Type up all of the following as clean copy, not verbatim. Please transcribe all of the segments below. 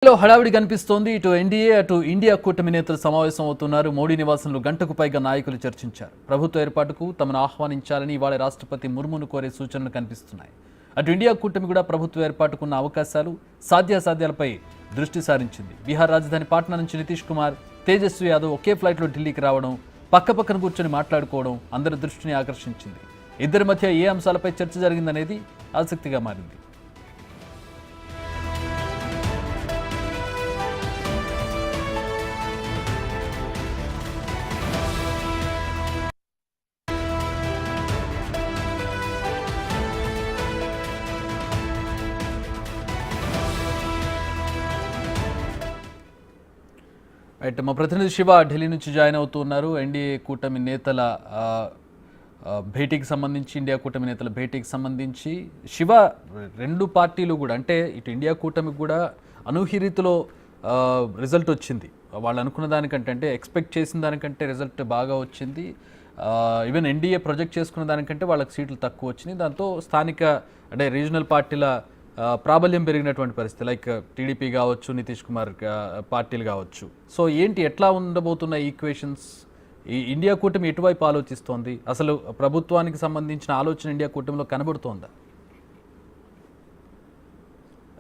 హడావిడి కనిపిస్తోంది. ఇటు ఎన్డీఏ అటు ఇండియా కూటమి నేతలు సమావేశం అవుతున్నారు. మోడీ నివాసంలో గంటకు పైగా నాయకులు చర్చించారు. ప్రభుత్వ ఏర్పాటుకు తమను ఆహ్వానించాలని ఇవాళ రాష్ట్రపతి ముర్మును కోరే సూచనలు కనిపిస్తున్నాయి. అటు ఇండియా కూటమి కూడా ప్రభుత్వ ఏర్పాటుకున్న అవకాశాలు సాధ్యాసాధ్యాలపై దృష్టి సారించింది. బీహార్ రాజధాని పాట్నా నుంచి నితీష్ కుమార్, తేజస్వి యాదవ్ ఒకే ఫ్లైట్లో ఢిల్లీకి రావడం, పక్కపక్కన కూర్చొని మాట్లాడుకోవడం అందరి దృష్టిని ఆకర్షించింది. ఇద్దరి మధ్య ఏ అంశాలపై చర్చ జరిగిందనేది ఆసక్తిగా మారింది. రైట్, మా ప్రతినిధి శివ ఢిల్లీ నుంచి జాయిన్ అవుతున్నారు. ఎన్డీఏ కూటమి నేతల భేటీకి సంబంధించి, ఇండియా కూటమి నేతల భేటీకి సంబంధించి శివ, రెండు పార్టీలు కూడా అంటే ఇటు ఇండియా కూటమికి కూడా అనూహ్య రీతిలో రిజల్ట్ వచ్చింది. వాళ్ళు అనుకున్న దానికంటే, అంటే ఎక్స్పెక్ట్ చేసిన దానికంటే రిజల్ట్ బాగా వచ్చింది. ఈవెన్ ఎన్డీఏ ప్రొజెక్ట్ చేసుకున్న దానికంటే వాళ్ళకి సీట్లు తక్కువ వచ్చినాయి. దాంతో స్థానిక అంటే రీజనల్ పార్టీల ప్రాబల్యం పెరిగినటువంటి పరిస్థితి, లైక్ టీడీపీ కావచ్చు, నితీష్ కుమార్ పార్టీలు కావచ్చు. సో ఏంటి, ఎట్లా ఉండబోతున్న ఈక్వేషన్స్? ఈ ఇండియా కూటమి ఎటువైపు ఆలోచిస్తోంది? అసలు ప్రభుత్వానికి సంబంధించిన ఆలోచన ఇండియా కూటమిలో కనబడుతోందా?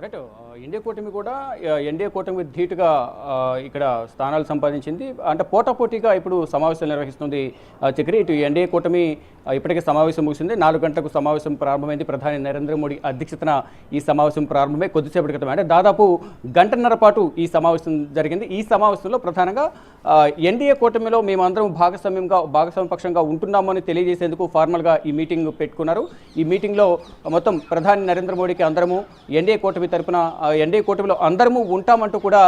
రైట్, ఇండియా కూటమి కూడా ఎన్డీఏ కూటమి ధీటుగా ఇక్కడ స్థానాలు సంపాదించింది. అంటే పోటాపోటీగా ఇప్పుడు సమావేశాలు నిర్వహిస్తుంది చక్రి. ఇటు ఎన్డీఏ కూటమి ఇప్పటికే సమావేశం ముగిసింది. 4 గంటలకు సమావేశం ప్రారంభమైంది. ప్రధాని నరేంద్ర మోడీ అధ్యక్షతన ఈ సమావేశం ప్రారంభమై కొద్దిసేపటి క్రితం, అంటే దాదాపు గంటన్నర పాటు ఈ సమావేశం జరిగింది. ఈ సమావేశంలో ప్రధానంగా ఎన్డీఏ కూటమిలో మేమందరం భాగస్వామ్యపక్షంగా ఉంటున్నామని తెలియజేసేందుకు ఫార్మల్గా ఈ మీటింగ్ పెట్టుకున్నారు. ఈ మీటింగ్లో మొత్తం ప్రధాని నరేంద్ర మోడీకి అందరము ఎన్డీఏ కూటమి తరపున ఎన్డీఏ కూటమిలో అందరము ఉంటామంటూ కూడా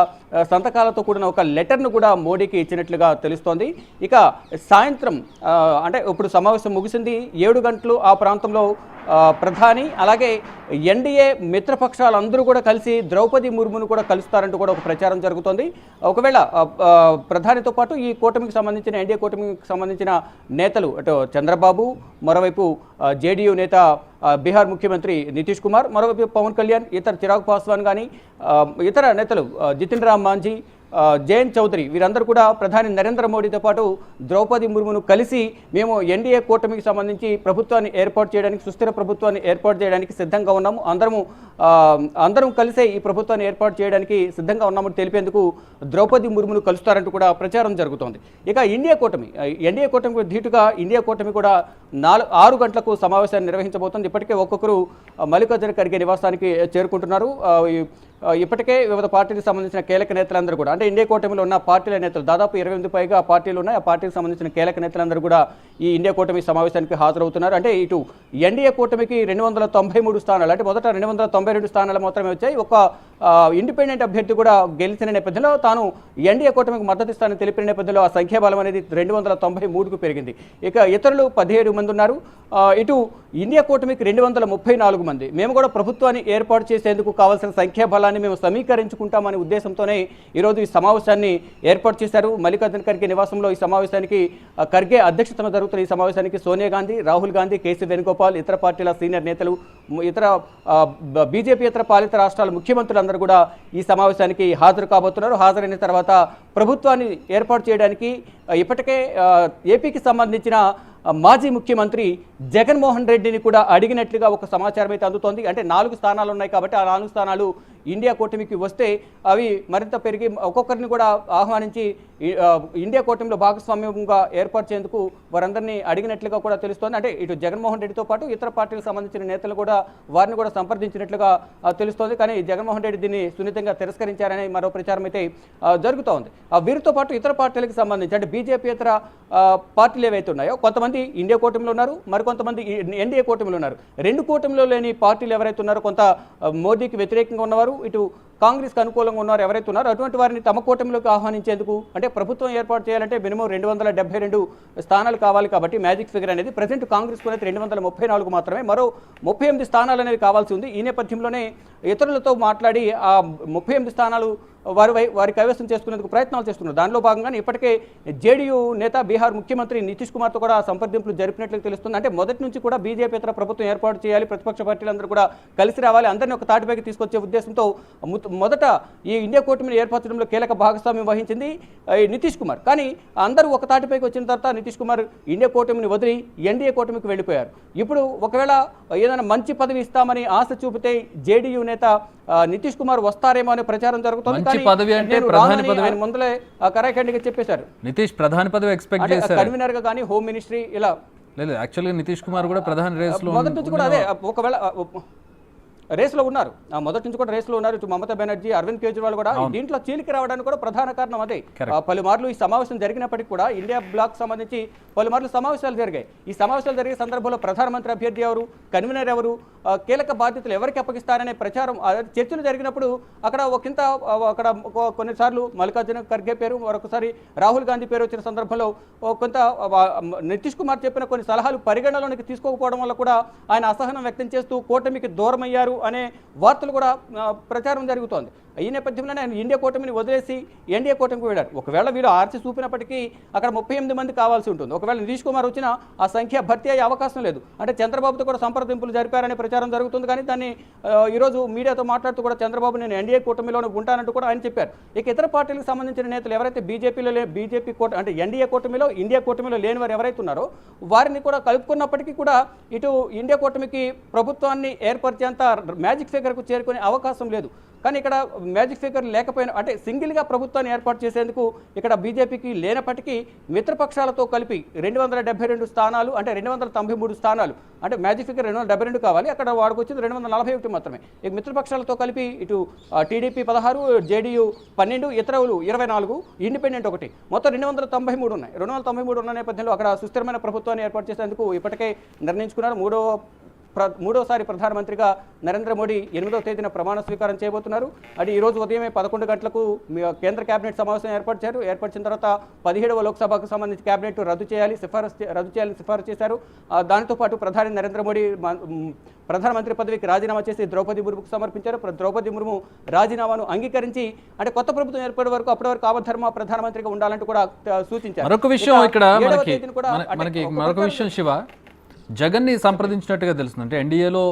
సంతకాలతో కూడిన ఒక లెటర్ను కూడా మోడీకి ఇచ్చినట్లుగా తెలుస్తోంది. ఇక సాయంత్రం అంటే ఇప్పుడు సమావేశం ముగిసింది, 7 గంటలు ఆ ప్రాంతంలో ప్రధాని అలాగే ఎన్డీఏ మిత్రపక్షాలందరూ కూడా కలిసి ద్రౌపది ముర్మును కూడా కలుస్తారంటూ కూడా ఒక ప్రచారం జరుగుతోంది. ఒకవేళ ప్రధానితో పాటు ఈ కూటమికి సంబంధించిన ఎన్డీఏ కూటమికి సంబంధించిన నేతలు, అటు చంద్రబాబు, మరోవైపు జేడీయూ నేత బీహార్ ముఖ్యమంత్రి నితీష్ కుమార్, మరోవైపు పవన్ కళ్యాణ్, ఇతర చిరాగ్ పాస్వాన్ కానీ ఇతర నేతలు జితిన్ రామ్ మాంఝీ, జయంత్ చౌదరి, వీరందరూ కూడా ప్రధాని నరేంద్ర మోడీతో పాటు ద్రౌపది ముర్మును కలిసి మేము ఎన్డీఏ కూటమికి సంబంధించి ప్రభుత్వాన్ని ఏర్పాటు చేయడానికి, సుస్థిర ప్రభుత్వాన్ని ఏర్పాటు చేయడానికి సిద్ధంగా ఉన్నాము, అందరం కలిసే ఈ ప్రభుత్వాన్ని ఏర్పాటు చేయడానికి సిద్ధంగా ఉన్నామని తెలిపేందుకు ద్రౌపది ముర్మును కలుస్తారంటూ కూడా ప్రచారం జరుగుతోంది. ఇక ఎన్డీఏ కూటమికి ధీటుగా ఇండియా కూటమి కూడా 6 గంటలకు సమావేశాన్ని నిర్వహించబోతోంది. ఇప్పటికే ఒక్కొక్కరు మల్లికార్జున ఖర్గే నివాసానికి చేరుకుంటున్నారు. ఇప్పటికే వివిధ పార్టీలకు సంబంధించిన కీలక నేతలందరూ కూడా, అంటే ఇండియా కూటమిలో ఉన్న పార్టీల నేతలు దాదాపు 28 పైగా పార్టీలు ఉన్నాయి. ఆ పార్టీకి సంబంధించిన కీలక నేతలందరూ కూడా ఈ ఇండియా కూటమి సమావేశానికి హాజరవుతున్నారు. అంటే ఇటు ఎన్డీఏ కూటమికి 293 స్థానాలు, అంటే మొదట 292 స్థానాలు మాత్రమే వచ్చాయి. ఒక ఇండిపెండెంట్ అభ్యర్థి కూడా గెలిచిన నేపథ్యంలో తాను ఎన్డీఏ కూటమికి మద్దతు ఇస్తానని తెలిపిన నేపథ్యంలో ఆ సంఖ్యాబలం అనేది 293కు పెరిగింది. ఇక ఇతరులు 17 మంది ఉన్నారు. ఇటు ఇండియా కూటమికి 234 మంది. మేము కూడా ప్రభుత్వాన్ని ఏర్పాటు చేసేందుకు కావాల్సిన సంఖ్యాబలాన్ని మేము సమీకరించుకుంటామనే ఉద్దేశంతోనే ఈరోజు ఈ సమావేశాన్ని ఏర్పాటు చేశారు. మల్లికార్జున ఖర్గే నివాసంలో ఈ సమావేశానికి ఖర్గే అధ్యక్షతన జరుగుతున్న ఈ సమావేశానికి సోనియా గాంధీ, రాహుల్ గాంధీ, కేసీ వేణుగోపాల్, ఇతర పార్టీల సీనియర్ నేతలు, ఇతర బీజేపీ ఇతర పాలిత రాష్ట్రాల ముఖ్యమంత్రులందరూ కూడా ఈ సమావేశానికి హాజరు కాబోతున్నారు. హాజరైన తర్వాత ప్రభుత్వాన్ని ఏర్పాటు చేయడానికి ఇప్పటికే ఏపీకి సంబంధించిన మాజీ ముఖ్యమంత్రి జగన్మోహన్ రెడ్డిని కూడా అడిగినట్లుగా ఒక సమాచారం అయితే అందుతోంది. అంటే 4 స్థానాలు ఉన్నాయి కాబట్టి ఆ 4 స్థానాలు ఇండియా కూటమికి వస్తే అవి మరింత పెరిగి ఒక్కొక్కరిని కూడా ఆహ్వానించి ఇండియా కూటమిలో భాగస్వామ్యంగా ఏర్పాటు చేసేందుకు వారందరినీ అడిగినట్లుగా కూడా తెలుస్తోంది. అంటే ఇటు జగన్మోహన్ రెడ్డితో పాటు ఇతర పార్టీలకు సంబంధించిన నేతలు కూడా వారిని కూడా సంప్రదించినట్లుగా తెలుస్తోంది. కానీ జగన్మోహన్ రెడ్డి దీన్ని సున్నితంగా తిరస్కరించారని మరో ప్రచారం అయితే జరుగుతోంది. వీరితో పాటు ఇతర పార్టీలకు సంబంధించి, అంటే బీజేపీ ఇతర పార్టీలు ఏవైతే ఉన్నాయో కొంతమంది ఇండియా కూటమిలో ఉన్నారు, మరికొంతమంది ఎన్డీఏ కూటమిలో ఉన్నారు. 2 కూటమిలో లేని పార్టీలు ఎవరైతే ఉన్నారో, కొంత మోదీకి వ్యతిరేకంగా ఉన్నవారు, ఇటు కాంగ్రెస్కి అనుకూలంగా ఉన్నారు ఎవరైతే ఉన్నారో అటువంటి వారిని తమ కూటమిలోకి ఆహ్వానించేందుకు, అంటే ప్రభుత్వం ఏర్పాటు చేయాలంటే మినిమం 272 స్థానాలు కావాలి కాబట్టి మ్యాజిక్ ఫిగర్ అనేది ప్రజెంట్ కాంగ్రెస్కు అనేది 234 మాత్రమే, మరో 38 స్థానాలు అనేవి కావాల్సి ఉంది. ఈ నేపథ్యంలోనే ఇతరులతో మాట్లాడి ఆ 38 స్థానాలు వారి కైవసం చేసుకునేందుకు ప్రయత్నాలు చేస్తున్నారు. దానిలో భాగంగానే ఇప్పటికే జేడీయూ నేత బీహార్ ముఖ్యమంత్రి నితీష్ కుమార్తో కూడా సంప్రదింపులు జరిపినట్లు తెలుస్తుంది. అంటే మొదటి నుంచి కూడా బీజేపీతర ప్రభుత్వం ఏర్పాటు చేయాలి, ప్రతిపక్ష పార్టీలందరూ కూడా కలిసి రావాలి, అందరినీ ఒక తాటిపైకి తీసుకొచ్చే ఉద్దేశంతో మొదట ఈ ఇండియా కూటమిని ఏర్పరచడంలో కీలక భాగస్వామ్యం వహించింది నితీష్ కుమార్. కానీ అందరూ ఒక తాటిపైకి వచ్చిన తర్వాత నితీష్ కుమార్ ఇండియా కూటమిని వదిలి ఎన్డీఏ కూటమికి వెళ్ళిపోయారు. ఇప్పుడు ఒకవేళ ఏదైనా మంచి పదవి ఇస్తామని ఆశ చూపితే జేడీయూ నేత నితీష్ కుమార్ వస్తారేమో అనే ప్రచారం జరుగుతుంది. ఆయన ముందలే కరాఖండిగా చెప్పేశారు. నితీష్ ప్రధాని పదవి ఎక్స్పెక్ట్ చేశారు, కన్వీనర్ గా కానీ హోమ్ మినిస్ట్రీ ఇలా లేదు. యాక్చువల్గా నితీష్ కుమార్ కూడా ప్రధాని రేస్ లో మొదటి నుంచి కూడా అదే ఒకవేళ రేసులో ఉన్నారు, మొదటి నుంచి కూడా రేసులో ఉన్నారు. ఇటు మమతా బెనర్జీ, అరవింద్ కేజ్రీవాల్ కూడా దీంట్లో చీలికి రావడానికి కూడా ప్రధాన కారణం అదే. పలుమార్లు ఈ సమావేశం జరిగినప్పటికీ కూడా ఇండియా బ్లాక్ సంబంధించి పలుమార్లు సమావేశాలు జరిగాయి. ఈ సమావేశాలు జరిగే సందర్భంలో ప్రధానమంత్రి అభ్యర్థి ఎవరు, కన్వీనర్ ఎవరు, కీలక బాధ్యతలు ఎవరికి అప్పగిస్తారనే ప్రచారం చర్చలు జరిగినప్పుడు అక్కడ కొన్నిసార్లు మల్లికార్జున ఖర్గే పేరు, మరొకసారి రాహుల్ గాంధీ పేరు వచ్చిన సందర్భంలో కొంత నితీష్ కుమార్ చెప్పిన కొన్ని సలహాలు పరిగణలోనికి తీసుకోకపోవడం వల్ల కూడా ఆయన అసహనం వ్యక్తం చేస్తూ కూటమికి దూరమయ్యారు అనే వార్తలు కూడా ప్రచారం జరుగుతోంది. ఈ నేపథ్యంలోనే ఆయన ఇండియా కూటమిని వదిలేసి ఎన్డీఏ కూటమికి వెళ్ళారు. ఒకవేళ వీళ్ళు ఆర్చి చూపినప్పటికీ అక్కడ 38 మంది కావాల్సి ఉంటుంది. ఒకవేళ నితీష్ కుమార్ వచ్చినా ఆ సంఖ్య భర్తీ అయ్యే అవకాశం లేదు. అంటే చంద్రబాబుతో కూడా సంప్రదింపులు జరిపారనే ప్రచారం జరుగుతుంది. కానీ దాన్ని ఈరోజు మీడియాతో మాట్లాడుతూ కూడా చంద్రబాబు నేను ఎన్డీఏ కూటమిలోనే ఉంటానంటూ కూడా ఆయన చెప్పారు. ఇక ఇతర పార్టీలకు సంబంధించిన నేతలు ఎవరైతే బీజేపీ అంటే ఎన్డీఏ కూటమిలో ఇండియా కూటమిలో లేని వారు ఎవరైతే ఉన్నారో వారిని కూడా కలుపుకున్నప్పటికీ కూడా ఇటు ఇండియా కూటమికి ప్రభుత్వాన్ని ఏర్పరిచేంత మ్యాజిక్ ఫిగర్కు చేరుకునే అవకాశం లేదు. కానీ ఇక్కడ మ్యాజిక్ ఫిగర్ లేకపోయినా అంటే సింగిల్గా ప్రభుత్వాన్ని ఏర్పాటు చేసేందుకు ఇక్కడ బీజేపీకి లేనప్పటికీ మిత్రపక్షాలతో కలిపి 272 స్థానాలు అంటే 293 స్థానాలు అంటే మ్యాజిక్ ఫిగర్ 272 కావాలి, అక్కడ వాడికి వచ్చింది 241 మాత్రమే. ఇక మిత్రపక్షాలతో కలిపి ఇటు టీడీపీ 16, జేడీయూ 12, ఇతరులు 24, ఇండిపెండెంట్ 1, మొత్తం 293 ఉన్నాయి. 293 ఉన్న నేపథ్యంలో అక్కడ సుస్థిరమైన ప్రభుత్వాన్ని ఏర్పాటు చేసేందుకు ఇప్పటికే నిర్ణయించుకున్నారు. మూడోసారి ప్రధానమంత్రిగా నరేంద్ర మోడీ 8వ తేదీన ప్రమాణ స్వీకారం చేయబోతున్నారు. అది ఈరోజు ఉదయమే 11 గంటలకు కేంద్ర కేబినెట్ సమావేశం ఏర్పరిచిన తర్వాత 17వ లోక్సభకు సంబంధించి కేబినెట్ రద్దు చేయాలని సిఫారసు చేశారు. దానితో పాటు ప్రధాని నరేంద్ర మోడీ ప్రధానమంత్రి పదవికి రాజీనామా చేసి ద్రౌపది ముర్ముకు సమర్పించారు. ద్రౌపది ముర్ము రాజీనామాను అంగీకరించి అంటే కొత్త ప్రభుత్వం ఏర్పడే వరకు అప్పటి వరకు ఆపద్ధర్మ ప్రధానమంత్రిగా ఉండాలంటూ కూడా సూచించారు. మరొక విషయం శివ, జగన్ని సంప్రదించినట్టుగా తెలుస్తుంది. అంటే ఎన్డీఏలో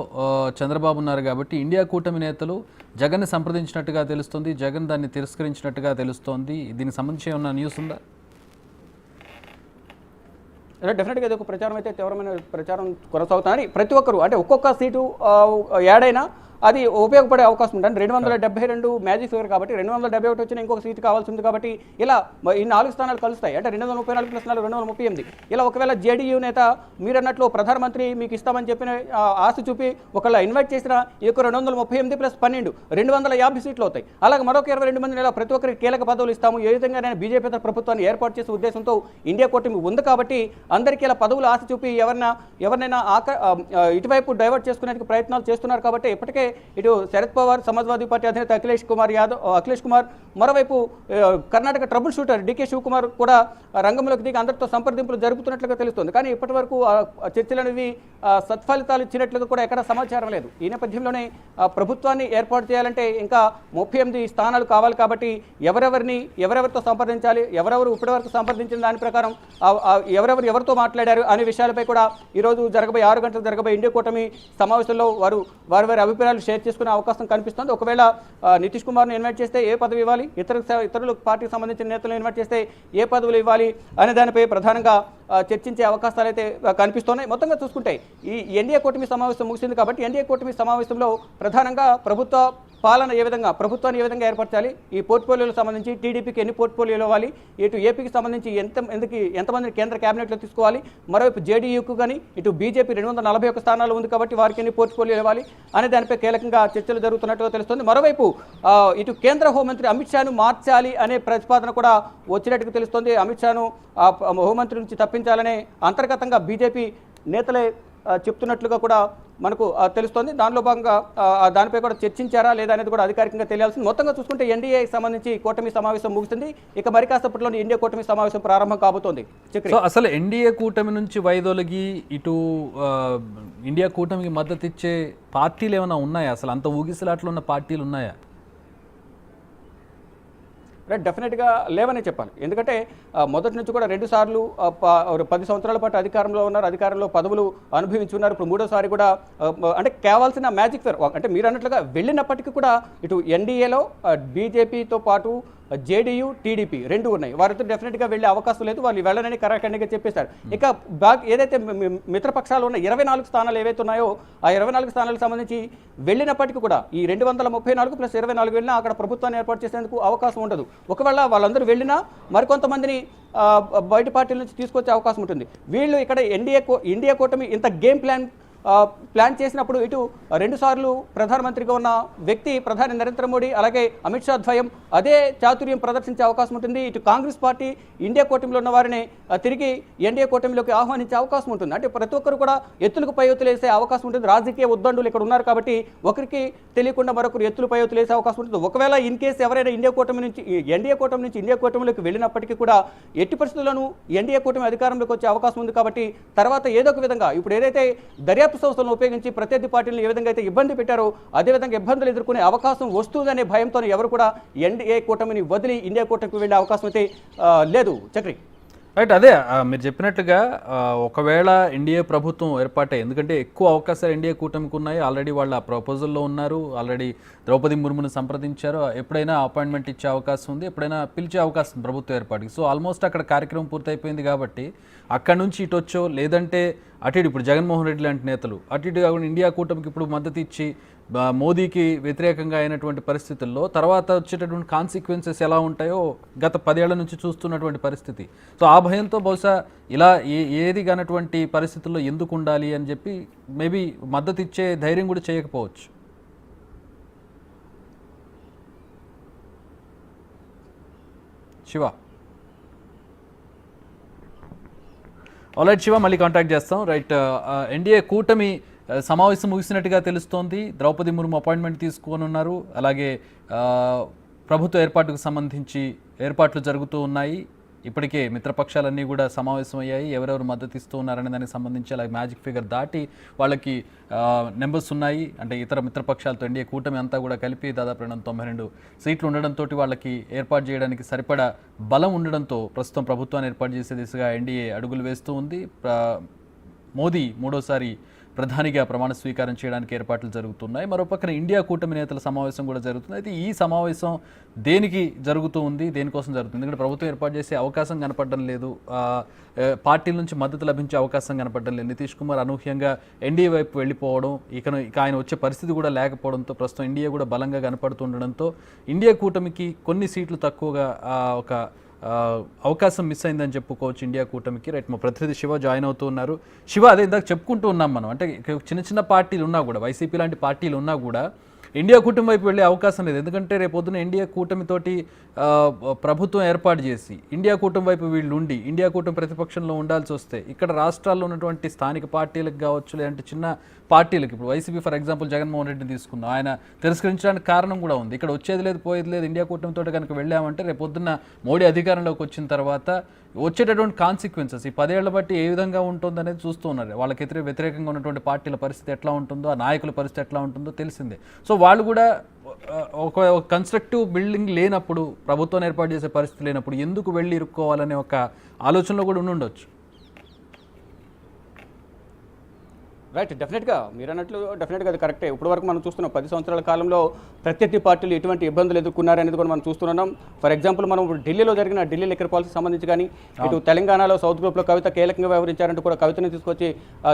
చంద్రబాబు ఉన్నారు కాబట్టి ఇండియా కూటమి నేతలు జగన్ని సంప్రదించినట్టుగా తెలుస్తుంది, జగన్ దాన్ని తిరస్కరించినట్టుగా తెలుస్తోంది. దీనికి సంబంధించి ఏమన్నా న్యూస్ ఉందా? డెఫినెట్గా ఇది ఒక ప్రచారం అయితే తీవ్రమైన ప్రచారం కొనసాగుతుందని ప్రతి ఒక్కరు అంటే ఒక్కొక్క సీటు యాడ్ అయినా అది ఉపయోగపడే అవకాశం ఉంటుంది. 272 మ్యాజిక్ ఫిగర్ కాబట్టి 271 వచ్చిన ఇంకొక సీటు కావాల్సి ఉంది కాబట్టి ఇలా ఈ 4 స్థానాలు కలుస్తాయి. అంటే 234 ప్లస్ 4 238. ఇలా ఒకవేళ జేడీయూ నేత మీరన్నట్లు ప్రధానమంత్రి మీకు ఇస్తామని చెప్పిన ఆశ చూపి ఒకవేళ ఇన్వైట్ చేసిన ఈ యొక్క 238 ప్లస్ 12 250 సీట్లు అవుతాయి. అలాగే మరొక 22 మంది ఇలా ప్రతి ఒక్కరికి కీలక పదవులు ఇస్తాము, ఏ విధంగా నేను బీజేపీ ప్రభుత్వాన్ని ఏర్పాటు చేసే ఉద్దేశంతో ఇండియా కూటమి ఉంది కాబట్టి అందరికీ ఇలా పదవులు ఆశ చూపి ఎవరినైనా ఇటువైపు డైవర్ట్ చేసుకునేందుకు ప్రయత్నాలు చేస్తున్నారు. కాబట్టి ఇప్పటికే ఇటు శరద్ పవార్, సమాజ్వాదీ పార్టీ అధినేత అఖిలేష్ కుమార్, మరోవైపు కర్ణాటక ట్రబుల్ షూటర్ డీకే శివకుమార్ కూడా రంగంలోకి దిగి అందరితో సంప్రదింపులు జరుపుతున్నట్లుగా తెలుస్తుంది. కానీ ఇప్పటి వరకు చర్చలు అనేవి సత్ఫలితాలు ఇచ్చినట్లుగా కూడా ఎక్కడ సమాచారం లేదు. ఈ నేపథ్యంలోనే ప్రభుత్వాన్ని ఏర్పాటు చేయాలంటే ఇంకా 38 స్థానాలు కావాలి కాబట్టి ఎవరెవరితో సంప్రదించాలి, ఎవరెవరు ఇప్పటివరకు సంప్రదించిన దాని ప్రకారం ఎవరితో మాట్లాడారు అనే విషయాలపై కూడా ఈరోజు 6 గంటలకు జరగబోయే ఇండియా కూటమి సమావేశంలో వారి అభిప్రాయాలు షేర్ చేసుకునే అవకాశం కనిపిస్తుంది. ఒకవేళ నితీష్ కుమార్ని ఇన్వైట్ చేస్తే ఏ పదవి ఇవ్వాలి, ఇతరులు పార్టీకి సంబంధించిన నేతలను ఇన్వైట్ చేస్తే ఏ పదవులు ఇవ్వాలి అనే దానిపై ప్రధానంగా చర్చించే అవకాశాలు అయితే కనిపిస్తున్నాయి. మొత్తంగా చూసుకుంటే ఈ ఎన్డీఏ కూటమి సమావేశం ముగిసింది కాబట్టి ఎన్డీఏ కూటమి సమావేశంలో ప్రధానంగా ప్రభుత్వాన్ని ఏ విధంగా ఏర్పరచాలి, ఈ పోర్ట్ఫోలియోలకు సంబంధించి టీడీపీకి ఎన్ని పోర్ట్ఫోలియోలు ఇవ్వాలి, ఇటు ఏపీకి సంబంధించి ఎంతమంది కేంద్ర కేబినెట్లో తీసుకోవాలి, మరోవైపు జేడీయూకు కానీ ఇటు బీజేపీ 241 స్థానాలు ఉంది కాబట్టి వారికి ఎన్ని పోర్ట్ఫోలియోలు ఇవ్వాలి అనే దానిపై కీలకంగా చర్చలు జరుగుతున్నట్టుగా తెలుస్తుంది. మరోవైపు ఇటు కేంద్ర హోంమంత్రి అమిత్ షాను మార్చాలి అనే ప్రతిపాదన కూడా వచ్చినట్టుగా తెలుస్తుంది. అమిత్ షాను హోంమంత్రి నుంచి తప్పించాలనే అంతర్గతంగా బీజేపీ నేతలే చెప్తున్నట్లుగా కూడా మనకు తెలుస్తోంది. దానిలో భాగంగా దానిపై కూడా చర్చించారా లేదా అనేది కూడా అధికారికంగా తెలియాల్సింది. మొత్తంగా చూసుకుంటే ఎన్డీఏ సంబంధించి కూటమి సమావేశం ముగుస్తుంది. ఇక మరి కాసేపట్లోనే ఇండియా కూటమి సమావేశం ప్రారంభం కాబోతోంది. అసలు ఎన్డీఏ కూటమి నుంచి వైదొలిగి ఇటు ఇండియా కూటమికి మద్దతు ఇచ్చే పార్టీలు ఏమైనా ఉన్నాయా? అసలు అంత ఊగిసలాట్లు ఉన్న పార్టీలు ఉన్నాయా? రైట్, డెఫినెట్గా లేవనే చెప్పాలి. ఎందుకంటే మొదటి నుంచి కూడా 2 సార్లు 10 సంవత్సరాల పాటు అధికారంలో ఉన్నారు, అధికారంలో పదవులు అనుభవించున్నారు. ఇప్పుడు 3వ సారి కూడా అంటే కావాల్సిన మ్యాజిక్ ఫేర్ అంటే మీరు అన్నట్లుగా వెళ్ళినప్పటికీ కూడా ఇటు ఎన్డీఏలో బీజేపీతో పాటు జేడీయూ, టీడీపీ 2 ఉన్నాయి. వారితో డెఫినెట్గా వెళ్ళే అవకాశం లేదు, వాళ్ళు వెళ్ళనని కరాఖండిగా చెప్పేశారు. ఇక ఏదైతే మిత్రపక్షాలు ఉన్న 24 స్థానాలు ఏవైతే ఉన్నాయో ఆ 24 స్థానాలకు సంబంధించి వెళ్ళినప్పటికీ కూడా ఈ 234 + 24 వెళ్ళినా అక్కడ ప్రభుత్వాన్ని ఏర్పాటు చేసేందుకు అవకాశం ఉండదు. ఒకవేళ వాళ్ళందరూ వెళ్ళినా మరికొంతమందిని బయట పార్టీల నుంచి తీసుకొచ్చే అవకాశం ఉంటుంది. వీళ్ళు ఇక్కడ ఇండియా కూటమి ఇంత గేమ్ ప్లాన్ చేసినప్పుడు ఇటు 2 సార్లు ప్రధానమంత్రిగా ఉన్న వ్యక్తి ప్రధాని నరేంద్ర మోడీ అలాగే అమిత్ షా ద్వయం అదే చాతుర్యం ప్రదర్శించే అవకాశం ఉంటుంది. ఇటు కాంగ్రెస్ పార్టీ ఇండియా కూటమిలో ఉన్న వారిని తిరిగి ఎన్డీఏ కూటమిలోకి ఆహ్వానించే అవకాశం ఉంటుంది. అంటే ప్రతి ఒక్కరు కూడా ఎత్తులకు పై ఎత్తులు వేసే అవకాశం ఉంటుంది. రాజకీయ ఉద్దండులు ఇక్కడ ఉన్నారు కాబట్టి ఒకరికి తెలియకుండా మరొకరు ఎత్తులు పై ఎత్తులు వేసే అవకాశం ఉంటుంది. ఒకవేళ ఇన్ కేసు ఎవరైనా ఎన్డీఏ కూటమి నుంచి ఇండియా కూటమిలోకి వెళ్ళినప్పటికీ కూడా ఎట్టి పరిస్థితుల్లోనూ ఎన్డీఏ కూటమి అధికారంలోకి వచ్చే అవకాశం ఉంది. కాబట్టి తర్వాత ఏదో ఒక విధంగా ఇప్పుడు ఏదైతే దర్యాప్తు సంస్థలను ఉపయోగించి ప్రత్యర్థి పార్టీలను ఏ విధంగా అయితే ఇబ్బంది పెట్టారో అదేవిధంగా ఇబ్బందులు ఎదుర్కొనే అవకాశం వస్తుందనే భయంతో ఎవరు కూడా ఎన్డీఏ కూటమిని వదిలి ఇండియా కూటమికి వెళ్ళే అవకాశం అయితే లేదు. చక్రి రైట్, అదే మీరు చెప్పినట్టుగా ఒకవేళ ఎన్డీఏ ప్రభుత్వం ఏర్పాటే, ఎందుకంటే ఎక్కువ అవకాశాలు ఎన్డీఏ కూటమికి ఉన్నాయి. ఆల్రెడీ వాళ్ళు ఆ ప్రపోజల్లో ఉన్నారు, ఆల్రెడీ ద్రౌపది ముర్మును సంప్రదించారు. ఎప్పుడైనా అపాయింట్మెంట్ ఇచ్చే అవకాశం ఉంది, ఎప్పుడైనా పిలిచే అవకాశం ప్రభుత్వం ఏర్పాటుకి. సో ఆల్మోస్ట్ అక్కడ కార్యక్రమం పూర్తయిపోయింది కాబట్టి అక్కడ నుంచి ఇటు వచ్చో లేదంటే అటు ఇటు ఇప్పుడు జగన్మోహన్ రెడ్డి లాంటి నేతలు అటు ఇటు కాకుండా ఇండియా కూటమికి ఇప్పుడు మద్దతు ఇచ్చి మోదీకి వ్యతిరేకంగా అయినటువంటి పరిస్థితుల్లో తర్వాత వచ్చేటటువంటి కాన్సిక్వెన్సెస్ ఎలా ఉంటాయో గత 10 ఏళ్ల నుంచి చూస్తున్నటువంటి పరిస్థితి. సో ఆ భయంతో బహుశా ఇలా ఏది కానటువంటి పరిస్థితుల్లో ఎందుకు ఉండాలి అని చెప్పి మేబీ మద్దతు ఇచ్చే ధైర్యం కూడా చేయకపోవచ్చు. శివ, ఆల్రైట్ శివ, మళ్ళీ కాంటాక్ట్ చేస్తాం. రైట్, ఎన్డీఏ కూటమి సమావేశం ముగిసినట్టుగా తెలుస్తోంది. ద్రౌపది ముర్ము అపాయింట్మెంట్ తీసుకొని ఉన్నారు. అలాగే ప్రభుత్వ ఏర్పాటుకు సంబంధించి ఏర్పాట్లు జరుగుతూ ఉన్నాయి. ఇప్పటికే మిత్రపక్షాలన్నీ కూడా సమావేశమయ్యాయి. ఎవరెవరు మద్దతు ఇస్తూ ఉన్నారనే దానికి సంబంధించి అలాగే మ్యాజిక్ ఫిగర్ దాటి వాళ్ళకి నెంబర్స్ ఉన్నాయి. అంటే ఇతర మిత్రపక్షాలతో ఎన్డీఏ కూటమి అంతా కూడా కలిపి దాదాపు 292 సీట్లు ఉండడంతో వాళ్ళకి ఏర్పాటు చేయడానికి సరిపడా బలం ఉండడంతో ప్రస్తుతం ప్రభుత్వాన్ని ఏర్పాటు చేసే దిశగా ఎన్డీఏ అడుగులు వేస్తూ ఉంది. మోదీ 3వసారి ప్రధానిగా ప్రమాణ స్వీకారం చేయడానికి ఏర్పాట్లు జరుగుతున్నాయి. మరోపక్కన ఇండియా కూటమి నేతల సమావేశం కూడా జరుగుతుంది. అయితే ఈ సమావేశం దేనికి జరుగుతూ ఉంది, దేనికోసం జరుగుతుంది? ఎందుకంటే ప్రభుత్వం ఏర్పాటు చేసే అవకాశం కనపడడం లేదు, పార్టీల నుంచి మద్దతు లభించే అవకాశం కనపడడం లేదు. నితీష్ కుమార్ అనూహ్యంగా ఎన్డీఏ వైపు వెళ్ళిపోవడం, ఇక ఆయన వచ్చే పరిస్థితి కూడా లేకపోవడంతో ప్రస్తుతం ఎన్డీఏ కూడా బలంగా కనపడుతుండడంతో ఇండియా కూటమికి కొన్ని సీట్లు తక్కువగా ఒక అవకాశం మిస్ అయిందని చెప్పుకోవచ్చు ఇండియా కూటమికి. రైట్, మా ప్రతినిధి శివ జాయిన్ అవుతూ ఉన్నారు. శివ, అదే ఇందాక చెప్పుకుంటూ ఉన్నాం మనం, అంటే చిన్న చిన్న పార్టీలు ఉన్నా కూడా వైసీపీ లాంటి పార్టీలు ఉన్నా కూడా ఇండియా కూటమి వైపు వెళ్ళే అవకాశం లేదు. ఎందుకంటే రేపొద్దున ఇండియా కూటమితోటి ప్రభుత్వం ఏర్పాటు చేసి ఇండియా కూటమి వైపు వీళ్ళు ఉండి ఇండియా కూటమి ప్రతిపక్షంలో ఉండాల్సి వస్తే ఇక్కడ రాష్ట్రాల్లో ఉన్నటువంటి స్థానిక పార్టీలకు కావచ్చు, లేదంటే చిన్న పార్టీలకు, ఇప్పుడు వైసీపీ ఫర్ ఎగ్జాంపుల్ జగన్మోహన్ రెడ్డిని తీసుకున్నాం, ఆయన తిరస్కరించడానికి కారణం కూడా ఉంది. ఇక్కడ వచ్చేది లేదు పోయేది లేదు, ఇండియా కూటమితో కనుక వెళ్ళామంటే రేపొద్దున మోడీ అధికారంలోకి వచ్చిన తర్వాత వచ్చేటటువంటి కాన్సిక్వెన్సెస్ ఈ 10 ఏళ్ల బట్టి ఏ విధంగా ఉంటుందో అనేది చూస్తూ ఉన్నారు. వాళ్ళకి వ్యతిరేకంగా ఉన్నటువంటి పార్టీల పరిస్థితి ఎట్లా ఉంటుందో, ఆ నాయకుల పరిస్థితి ఎట్లా ఉంటుందో తెలిసిందే. సో వాళ్ళు కూడా ఒక కన్స్ట్రక్టివ్ బిల్డింగ్ లేనప్పుడు, ప్రభుత్వం ఏర్పాటు చేసే పరిస్థితి లేనప్పుడు ఎందుకు వెళ్ళి ఇరుక్కోవాలనే ఒక ఆలోచనలో కూడా ఉండొచ్చు. రైట్, డెఫినెట్గా మీరు అన్నట్లు డెఫినెట్గా అది కరెక్టే. ఇప్పటి వరకు మనం చూస్తున్నాం 10 సంవత్సరాల కాలంలో ప్రత్యర్థి పార్టీలు ఎటువంటి ఇబ్బందులు ఎదుర్కొన్నారనేది కూడా మనం చూస్తున్నాం. ఫర్ ఎగ్జాంపుల్ మనం ఢిల్లీలో జరిగిన ఢిల్లీ లిక్కర్ పాలసీ సంబంధించి కానీ, ఇటు తెలంగాణలో సౌత్ గ్రూప్లో కవిత కీలకంగా వ్యవహరించారంటూ కూడా కవితని తీసుకొచ్చి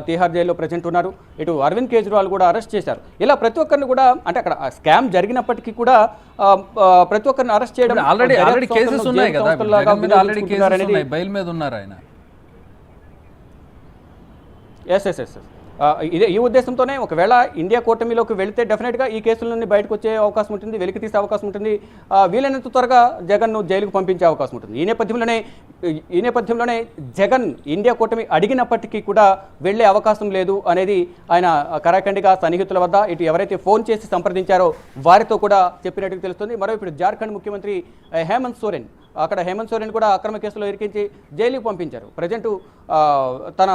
తిహార్ జైల్లో ప్రజెంట్ ఉన్నారు. ఇటు అరవింద్ కేజ్రీవాల్ కూడా అరెస్ట్ చేశారు. ఇలా ప్రతి ఒక్కరిని కూడా అంటే అక్కడ స్కామ్ జరిగినప్పటికీ కూడా ప్రతి ఒక్కరిని అరెస్ట్ చేయడం ఆల్రెడీ కేసెస్ ఉన్నాయి కదా, ఆల్రెడీ కేసెస్ ఉన్నాయి, బెయిల్ మీద ఉన్నారు ఆయన. ఎస్ ఈ ఉద్దేశంతోనే ఒకవేళ ఇండియా కూటమిలోకి వెళితే డెఫినెట్గా ఈ కేసుల నుండి బయటకు వచ్చే అవకాశం ఉంటుంది, వెలికి తీసే అవకాశం ఉంటుంది, వీలైనంత త్వరగా జగన్ను జైలుకు పంపించే అవకాశం ఉంటుంది. ఈ నేపథ్యంలోనే జగన్ ఇండియా కూటమి అడిగినప్పటికీ కూడా వెళ్లే అవకాశం లేదు అనేది ఆయన కరాఖండిగా సన్నిహితుల వద్ద ఇటు ఎవరైతే ఫోన్ చేసి సంప్రదించారో వారితో కూడా చెప్పినట్టుగా తెలుస్తుంది. మరో ఇప్పుడు జార్ఖండ్ ముఖ్యమంత్రి హేమంత్ సోరెన్, అక్కడ హేమంత్ సోరెన్ కూడా అక్రమ కేసులో ఇరికించి జైలుకు పంపించారు. ప్రజెంట్ తన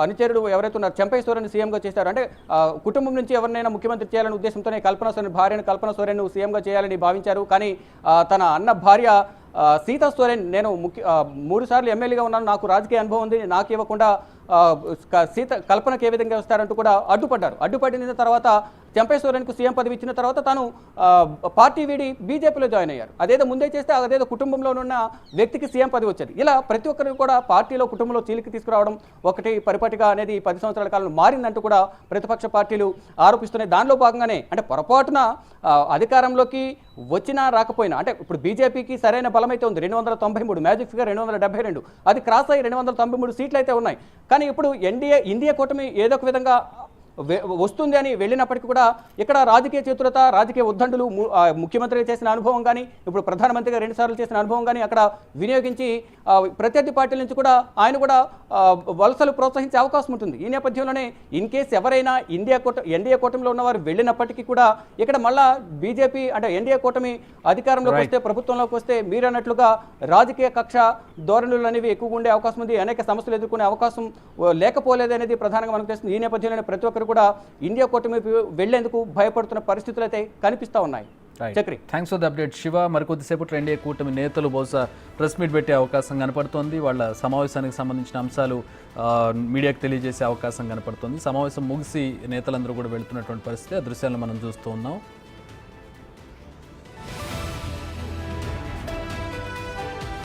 అనుచరుడు ఎవరైతే ఉన్నారు చెంపై సోరెన్ సీఎంగా చేశారు. అంటే కుటుంబం నుంచి ఎవరినైనా ముఖ్యమంత్రి చేయాలనే ఉద్దేశంతోనే కల్పన సోరెన్ భార్యను కల్పన సోరెన్ను సీఎంగా చేయాలని భావించారు. కానీ తన అన్న భార్య సీతా సోరెన్ నేను 3 సార్లు ఎమ్మెల్యేగా ఉన్నాను, నాకు రాజకీయ అనుభవం ఉంది, నాకు ఇవ్వకుండా కల్పనకు ఏ విధంగా వస్తారంటూ కూడా అడ్డుపడిన తర్వాత చెంపై సోరెన్కు సీఎం పదవి ఇచ్చిన తర్వాత తాను పార్టీ వీడి బీజేపీలో జాయిన్ అయ్యారు. అదేదో ముందే చేస్తే అదేదో కుటుంబంలో ఉన్న వ్యక్తికి సీఎం పదవి వచ్చేది. ఇలా ప్రతి ఒక్కరికి కూడా పార్టీలో కుటుంబంలో చీలికి తీసుకురావడం ఒకటి పరిపాటిగా అనేది 10 సంవత్సరాల కాలంలో మారిందంటూ కూడా ప్రతిపక్ష పార్టీలు ఆరోపిస్తున్నాయి. దానిలో భాగంగానే అంటే పొరపాటున అధికారంలోకి వచ్చినా రాకపోయినా అంటే ఇప్పుడు బీజేపీకి సరైన బలమైతే ఉంది 293, మ్యాజిక్ ఫిగర్ 272, అది క్రాస్ అయ్యి 293 సీట్లు అయితే ఉన్నాయి. కానీ ఇప్పుడు ఇండియా కూటమి ఏదో ఒక విధంగా వస్తుంది అని వెళ్ళినప్పటికీ కూడా ఇక్కడ రాజకీయ చతురత, రాజకీయ ఉద్దండులు, ముఖ్యమంత్రి చేసిన అనుభవం కానీ ఇప్పుడు ప్రధానమంత్రిగా 2 సార్లు చేసిన అనుభవం కానీ అక్కడ వినియోగించి ప్రత్యర్థి పార్టీల నుంచి కూడా ఆయన కూడా వలసలు ప్రోత్సహించే అవకాశం ఉంటుంది. ఈ నేపథ్యంలోనే ఇన్ కేసు ఎవరైనా ఎన్డీఏ కూటమిలో ఉన్నవారు వెళ్ళినప్పటికీ కూడా ఇక్కడ మళ్ళా బీజేపీ అంటే ఎన్డీఏ కూటమి అధికారంలోకి వస్తే, ప్రభుత్వంలోకి వస్తే మీరన్నట్లుగా రాజకీయ కక్ష ధోరణులు అనేవి ఎక్కువగా ఉండే అవకాశం ఉంది. అనేక సమస్యలు ఎదుర్కొనే అవకాశం లేకపోలేదనేది ప్రధానంగా మనకు తెలుస్తుంది. ఈ నేపథ్యంలోనే ప్రతి ఒక్కరు కూడా ఇండియా కూటమి వెళ్లేందుకు భయపడుతున్న పరిస్థితులు అయితే కనిపిస్తా ఉన్నాయి. Chakri, thanks for the update Shiva. మరికొద్దిసేపట్లో ఎన్డీఏ కూటమి నేతలు బహుశా ప్రెస్ మీట్ పెట్టే అవకాశం కనపడుతోంది. వాళ్ళ సమావేశానికి సంబంధించిన అంశాలు మీడియాకు తెలియజేసే అవకాశం కనపడుతుంది. సమావేశం ముగిసి నేతలందరూ కూడా వెళ్తున్నటువంటి పరిస్థితి, ఆ దృశ్యాలను మనం చూస్తూ ఉన్నాం.